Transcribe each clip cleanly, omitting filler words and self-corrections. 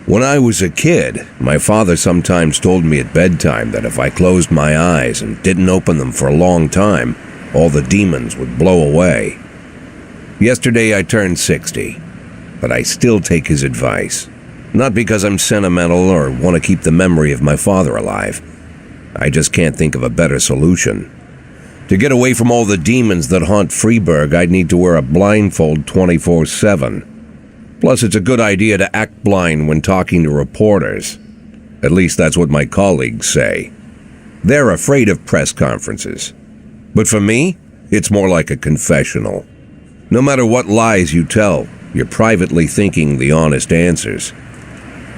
When I was a kid, my father sometimes told me at bedtime that if I closed my eyes and didn't open them for a long time, all the demons would blow away. Yesterday I turned 60, but I still take his advice. Not because I'm sentimental or want to keep the memory of my father alive. I just can't think of a better solution. To get away from all the demons that haunt Freeburg, I'd need to wear a blindfold 24/7. Plus, it's a good idea to act blind when talking to reporters. At least that's what my colleagues say. They're afraid of press conferences. But for me, it's more like a confessional. No matter what lies you tell, you're privately thinking the honest answers.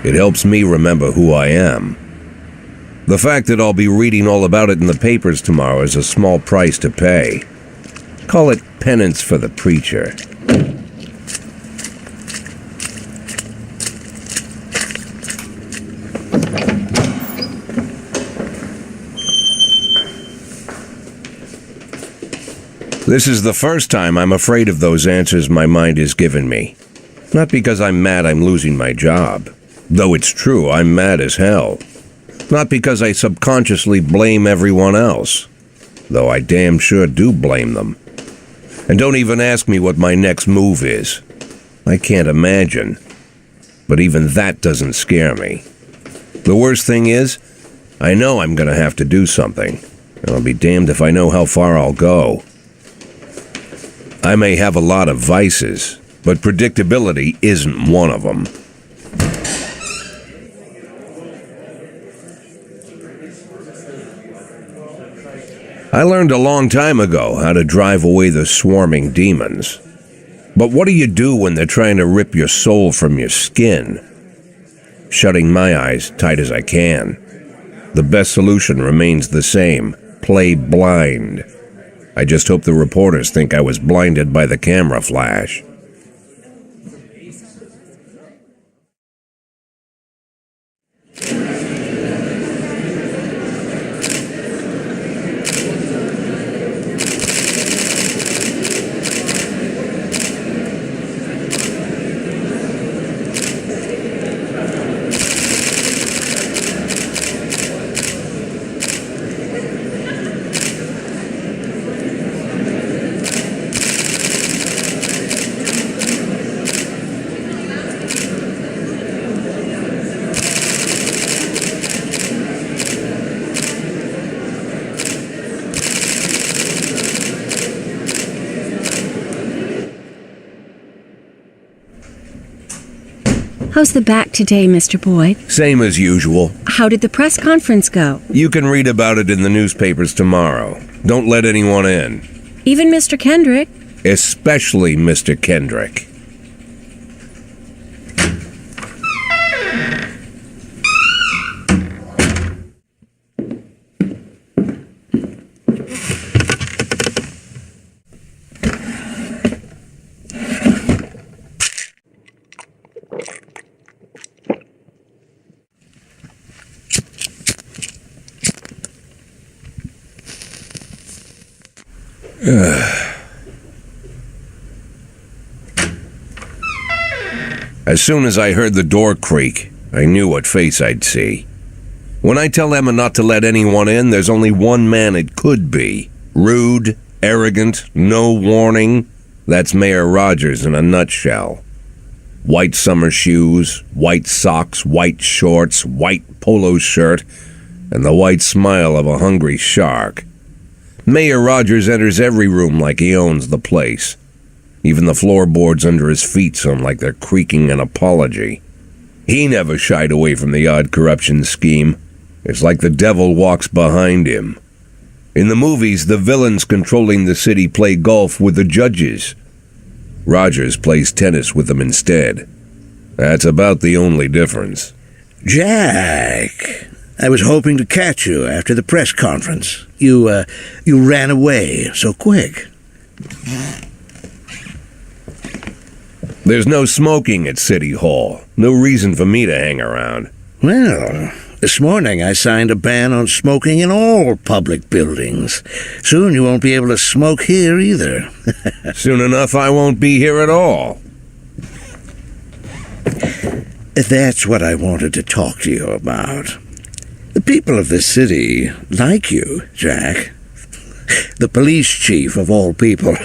It helps me remember who I am. The fact that I'll be reading all about it in the papers tomorrow is a small price to pay. Call it penance for the preacher. This is the first time I'm afraid of those answers my mind has given me. Not because I'm mad I'm losing my job. Though it's true, I'm mad as hell. Not because I subconsciously blame everyone else. Though I damn sure do blame them. And don't even ask me what my next move is. I can't imagine. But even that doesn't scare me. The worst thing is, I know I'm gonna have to do something. And I'll be damned if I know how far I'll go. I may have a lot of vices, but predictability isn't one of them. I learned a long time ago how to drive away the swarming demons. But what do you do when they're trying to rip your soul from your skin? Shutting my eyes tight as I can. The best solution remains the same: play blind. I just hope the reporters think I was blinded by the camera flash. How's the back today, Mr. Boyd? Same as usual. How did the press conference go? You can read about it in the newspapers tomorrow. Don't let anyone in. Even Mr. Kendrick? Especially Mr. Kendrick. As soon as I heard the door creak, I knew what face I'd see. When I tell Emma not to let anyone in, there's only one man it could be. Rude, arrogant, no warning. That's Mayor Rogers in a nutshell. White summer shoes, white socks, white shorts, white polo shirt, and the white smile of a hungry shark. Mayor Rogers enters every room like he owns the place. Even the floorboards under his feet sound like they're creaking an apology. He never shied away from the odd corruption scheme. It's like the devil walks behind him. In the movies, the villains controlling the city play golf with the judges. Rogers plays tennis with them instead. That's about the only difference. Jack, I was hoping to catch you after the press conference. You ran away so quick. There's no smoking at City Hall. No reason for me to hang around. Well, this morning I signed a ban on smoking in all public buildings. Soon you won't be able to smoke here either. Soon enough I won't be here at all. That's what I wanted to talk to you about. The people of this city like you, Jack. The police chief of all people.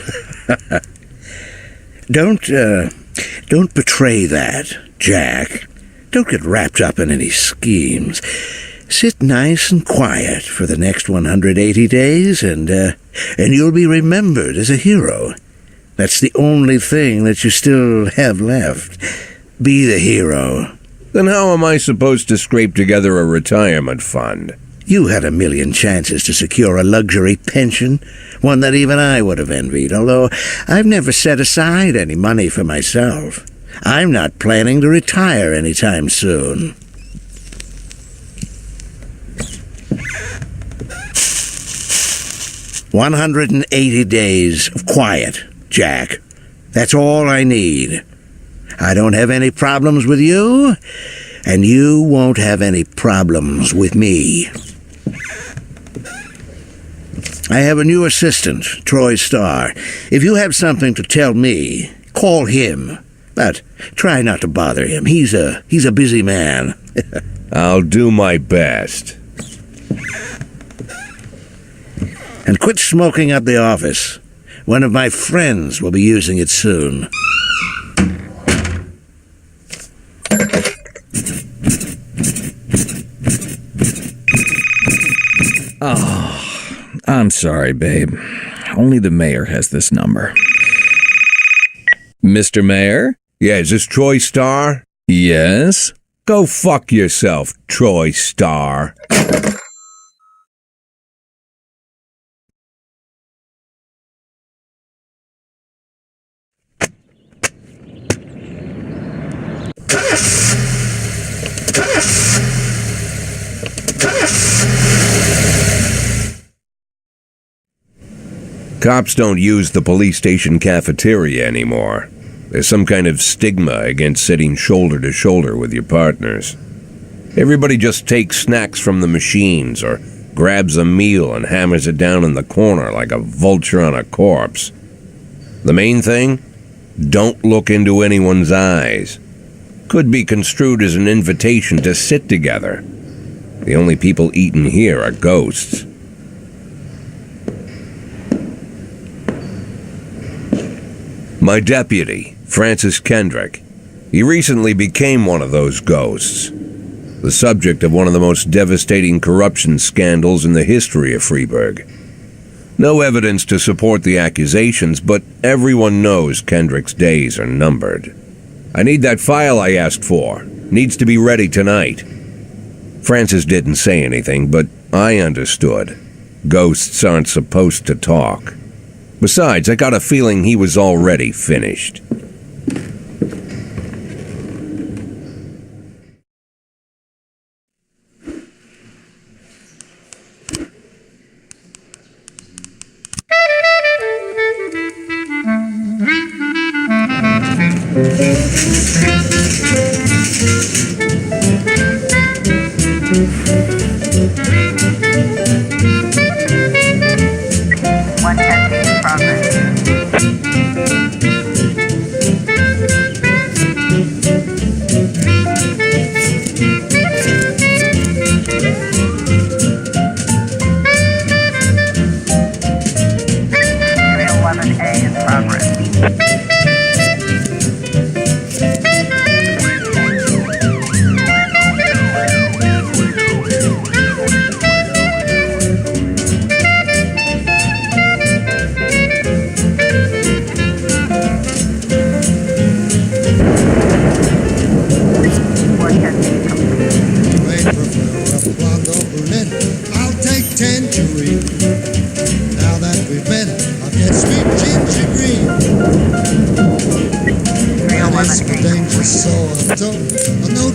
Don't betray that, Jack. Don't get wrapped up in any schemes. Sit nice and quiet for the next 180 days, and you'll be remembered as a hero. That's the only thing that you still have left. Be the hero. Then how am I supposed to scrape together a retirement fund? You had a million chances to secure a luxury pension, one that even I would have envied, although I've never set aside any money for myself. I'm not planning to retire anytime soon. "180 days of quiet, Jack. That's all I need. I don't have any problems with you, and you won't have any problems with me. I have a new assistant, Troy Starr. If you have something to tell me, call him. But try not to bother him. He's a busy man." I'll do my best. "And quit smoking up the office. One of my friends will be using it soon." I'm sorry, babe. Only the mayor has this number. Mr. Mayor? Yeah, is this Troy Starr? Yes? Go fuck yourself, Troy Starr. Cops don't use the police station cafeteria anymore. There's some kind of stigma against sitting shoulder to shoulder with your partners. Everybody just takes snacks from the machines or grabs a meal and hammers it down in the corner like a vulture on a corpse. The main thing? Don't look into anyone's eyes. Could be construed as an invitation to sit together. The only people eating here are ghosts. My deputy, Francis Kendrick. He recently became one of those ghosts. The subject of one of the most devastating corruption scandals in the history of Freeburg. No evidence to support the accusations, but everyone knows Kendrick's days are numbered. I need that file I asked for. Needs to be ready tonight. Francis didn't say anything, but I understood. Ghosts aren't supposed to talk. Besides, I got a feeling he was already finished.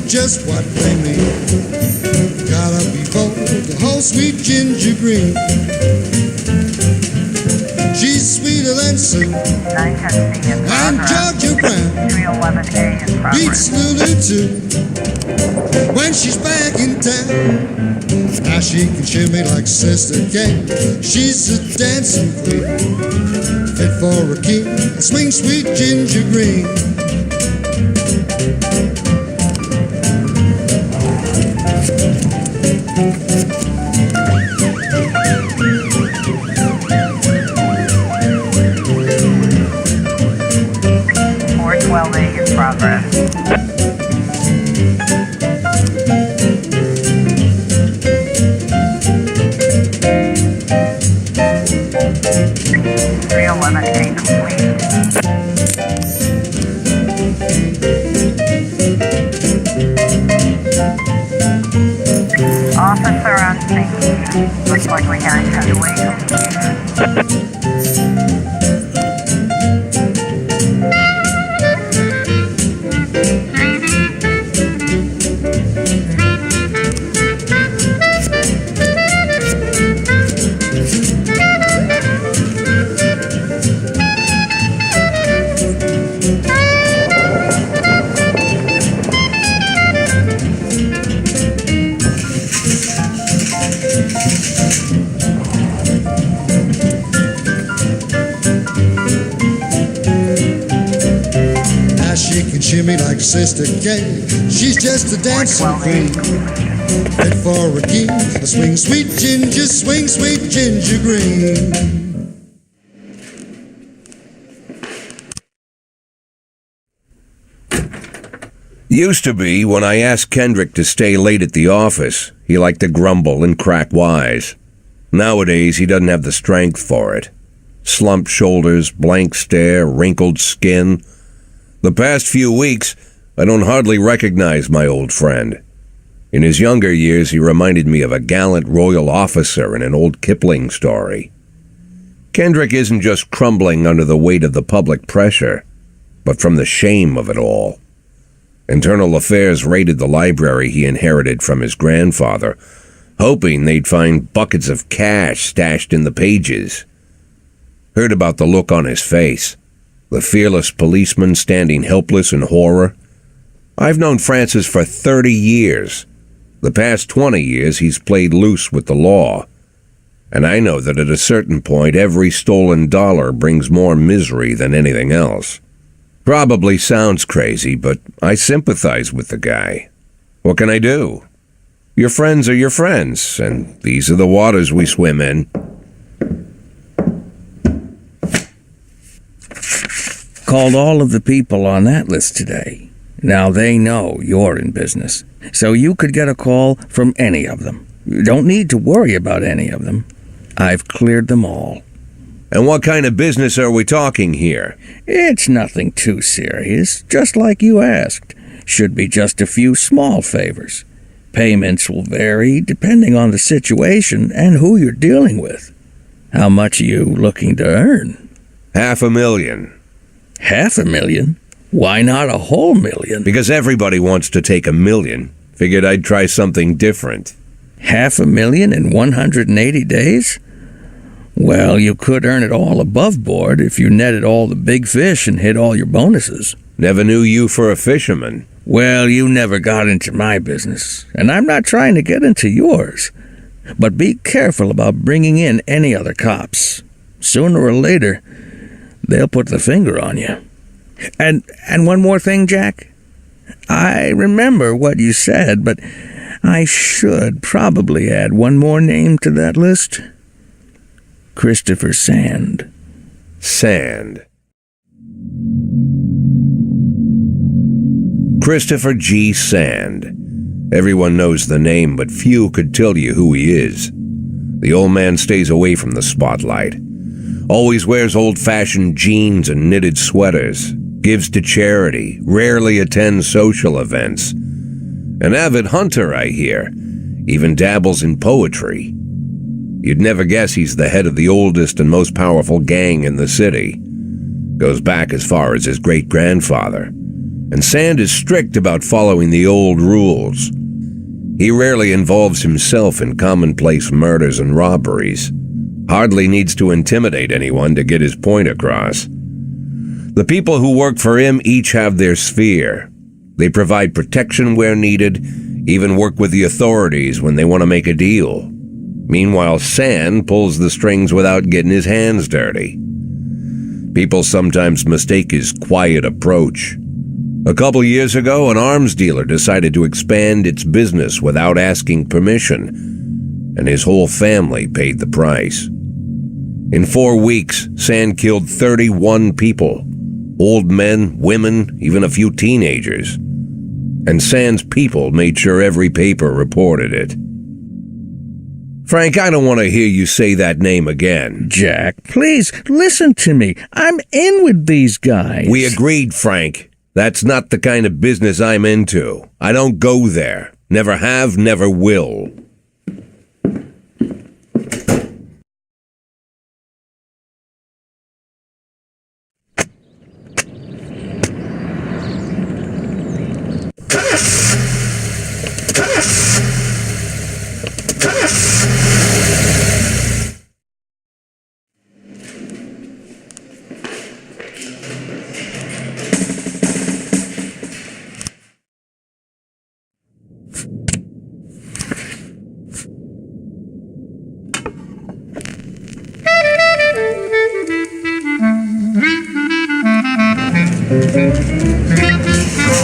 Just what they mean. Gotta be bold, the whole sweet ginger green. She's sweeter than Wilson 910C in and progress. Georgia Brown 311A in beats progress. Lulu too when she's back in town. Now she can shimmy like Sister Kate. She's a dancing queen, fit for a king, a swing sweet ginger green. In progress. Officer on scene. Looks like we gotta cut away from here. Shimmy like Sister Kate. She's just a dancing queen, fit for a king, a swing sweet ginger green. Used to be, when I asked Kendrick to stay late at the office, he liked to grumble and crack wise. Nowadays, he doesn't have the strength for it. Slumped shoulders, blank stare, wrinkled skin. The past few weeks, I don't hardly recognize my old friend. In his younger years, he reminded me of a gallant royal officer in an old Kipling story. Kendrick isn't just crumbling under the weight of the public pressure, but from the shame of it all. Internal Affairs raided the library he inherited from his grandfather, hoping they'd find buckets of cash stashed in the pages. Heard about the look on his face. The fearless policeman standing helpless in horror. I've known Francis for 30 years. The past 20 years he's played loose with the law. And I know that at a certain point every stolen dollar brings more misery than anything else. Probably sounds crazy, but I sympathize with the guy. What can I do? Your friends are your friends, and these are the waters we swim in. Called all of the people on that list today. Now they know you're in business, so you could get a call from any of them. You don't need to worry about any of them. I've cleared them all. And what kind of business are we talking here? It's nothing too serious, just like you asked. Should be just a few small favors. Payments will vary depending on the situation and who you're dealing with. How much are you looking to earn? $500,000. $500,000? Why not a whole million? Because everybody wants to take $1 million. Figured I'd try something different. $500,000 in 180 days? Well, you could earn it all above board if you netted all the big fish and hit all your bonuses. Never knew you for a fisherman. Well, you never got into my business, and I'm not trying to get into yours. But be careful about bringing in any other cops. Sooner or later, they'll put the finger on you. And one more thing, Jack. I remember what you said, but I should probably add one more name to that list. Christopher Sand. Sand. Christopher G. Sand. Everyone knows the name, but few could tell you who he is. The old man stays away from the spotlight. Always wears old-fashioned jeans and knitted sweaters. Gives to charity. Rarely attends social events. An avid hunter, I hear. Even dabbles in poetry. You'd never guess he's the head of the oldest and most powerful gang in the city. Goes back as far as his great-grandfather. And Sand is strict about following the old rules. He rarely involves himself in commonplace murders and robberies. Hardly needs to intimidate anyone to get his point across. The people who work for him each have their sphere. They provide protection where needed, even work with the authorities when they want to make a deal. Meanwhile, San pulls the strings without getting his hands dirty. People sometimes mistake his quiet approach. A couple years ago, an arms dealer decided to expand its business without asking permission, and his whole family paid the price. In 4 weeks, San killed 31 people. Old men, women, even a few teenagers. And San's people made sure every paper reported it. Frank, I don't want to hear you say that name again. Jack, please, listen to me. I'm in with these guys. We agreed, Frank. That's not the kind of business I'm into. I don't go there. Never have, never will.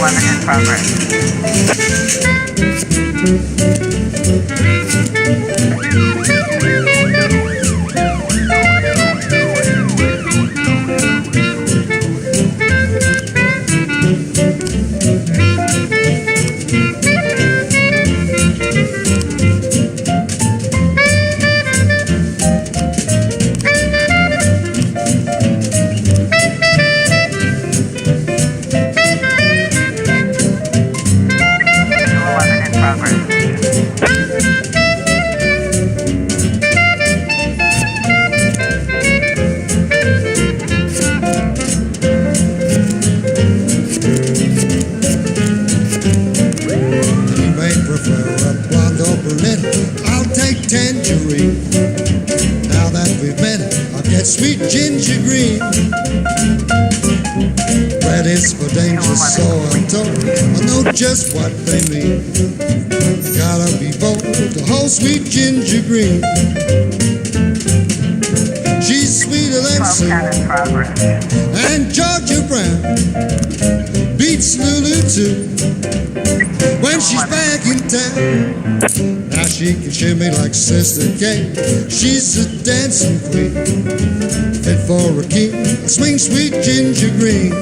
In progress. Sweet ginger green, red is for danger, so I'm told. I know just what they mean. Gotta be bold to hold sweet ginger green. She's sweeter than Sue and Georgia Brown beats Lulu too. When she's back in town, now she can shimmy like Sister Kate. She's a dancing queen, fit for a king, a swing sweet ginger green.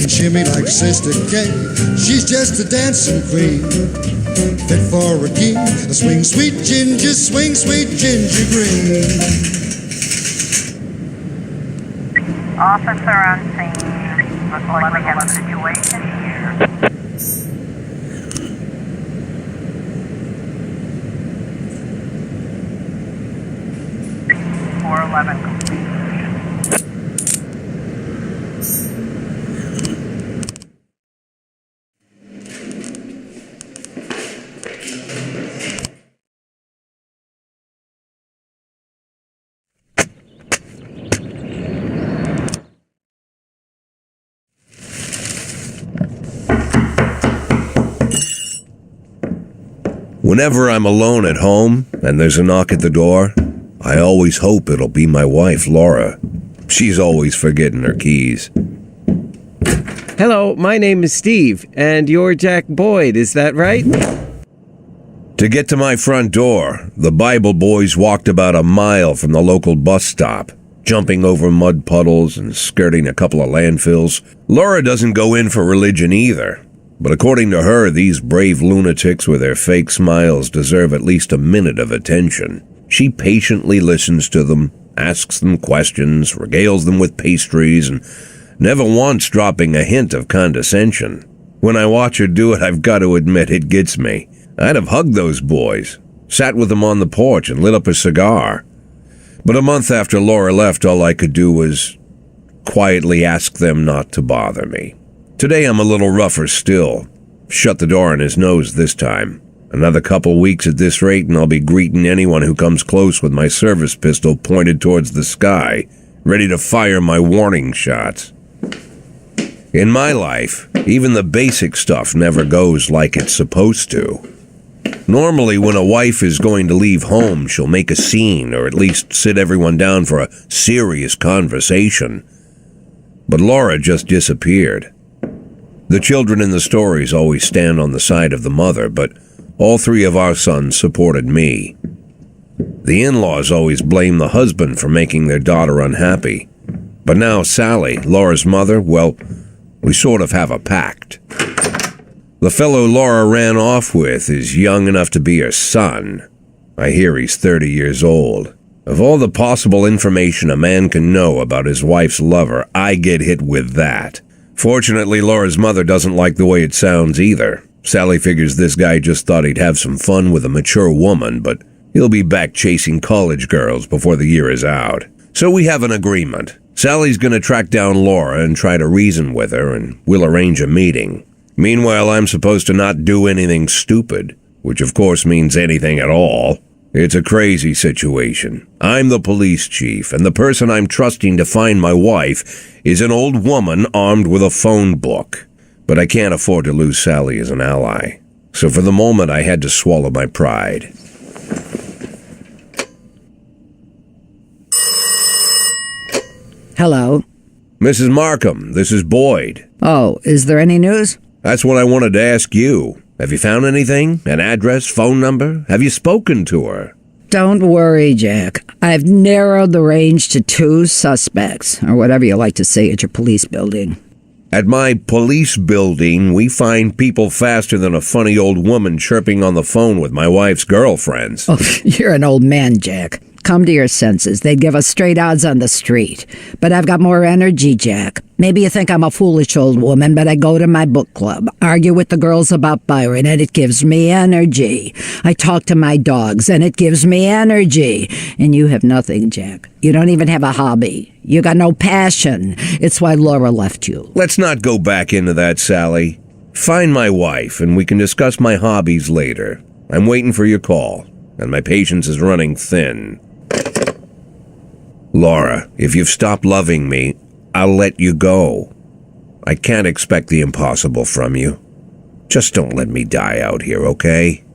Shimmy like Sister Kate, she's just a dancing queen, fit for a king, a swing sweet ginger, swing sweet ginger green. Officer on scene. Looks like we have a situation here. complete. Whenever I'm alone at home and there's a knock at the door, I always hope it'll be my wife, Laura. She's always forgetting her keys. Hello, my name is Steve, and you're Jack Boyd, is that right? To get to my front door, the Bible boys walked about a mile from the local bus stop, jumping over mud puddles and skirting a couple of landfills. Laura doesn't go in for religion either, but according to her, these brave lunatics with their fake smiles deserve at least a minute of attention. She patiently listens to them, asks them questions, regales them with pastries, and never once dropping a hint of condescension. When I watch her do it, I've got to admit it gets me. I'd have hugged those boys, sat with them on the porch and lit up a cigar. But a month after Laura left, all I could do was quietly ask them not to bother me. Today I'm a little rougher still. Shut the door on his nose this time. Another couple weeks at this rate and I'll be greeting anyone who comes close with my service pistol pointed towards the sky, ready to fire my warning shots. In my life, even the basic stuff never goes like it's supposed to. Normally, when a wife is going to leave home, she'll make a scene or at least sit everyone down for a serious conversation. But Laura just disappeared. The children in the stories always stand on the side of the mother, but all three of our sons supported me. The in-laws always blame the husband for making their daughter unhappy. But now Sally, Laura's mother, well, we sort of have a pact. The fellow Laura ran off with is young enough to be her son. I hear he's 30 years old. Of all the possible information a man can know about his wife's lover, I get hit with that. Fortunately, Laura's mother doesn't like the way it sounds either. Sally figures this guy just thought he'd have some fun with a mature woman, but he'll be back chasing college girls before the year is out. So we have an agreement. Sally's gonna track down Laura and try to reason with her, and we'll arrange a meeting. Meanwhile, I'm supposed to not do anything stupid, which of course means anything at all. It's a crazy situation. I'm the police chief, and the person I'm trusting to find my wife is an old woman armed with a phone book. But I can't afford to lose Sally as an ally. So for the moment, I had to swallow my pride. Hello. Mrs. Markham, this is Boyd. Oh, is there any news? That's what I wanted to ask you. Have you found anything? An address, phone number? Have you spoken to her? Don't worry, Jack. I've narrowed the range to 2 suspects, or whatever you like to say at your police building. At my police building, we find people faster than a funny old woman chirping on the phone with my wife's girlfriends. Oh, you're an old man, Jack. Come to your senses. They'd give us straight odds on the street. But I've got more energy, Jack. Maybe you think I'm a foolish old woman, but I go to my book club, argue with the girls about Byron, and it gives me energy. I talk to my dogs, and it gives me energy. And you have nothing, Jack. You don't even have a hobby. You got no passion. It's why Laura left you. Let's not go back into that, Sally. Find my wife, and we can discuss my hobbies later. I'm waiting for your call, and my patience is running thin. Laura, if you've stopped loving me, I'll let you go. I can't expect the impossible from you. Just don't let me die out here, okay?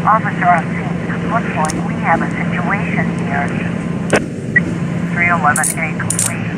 Officer on scene, looks like we have a situation here. 311A complete.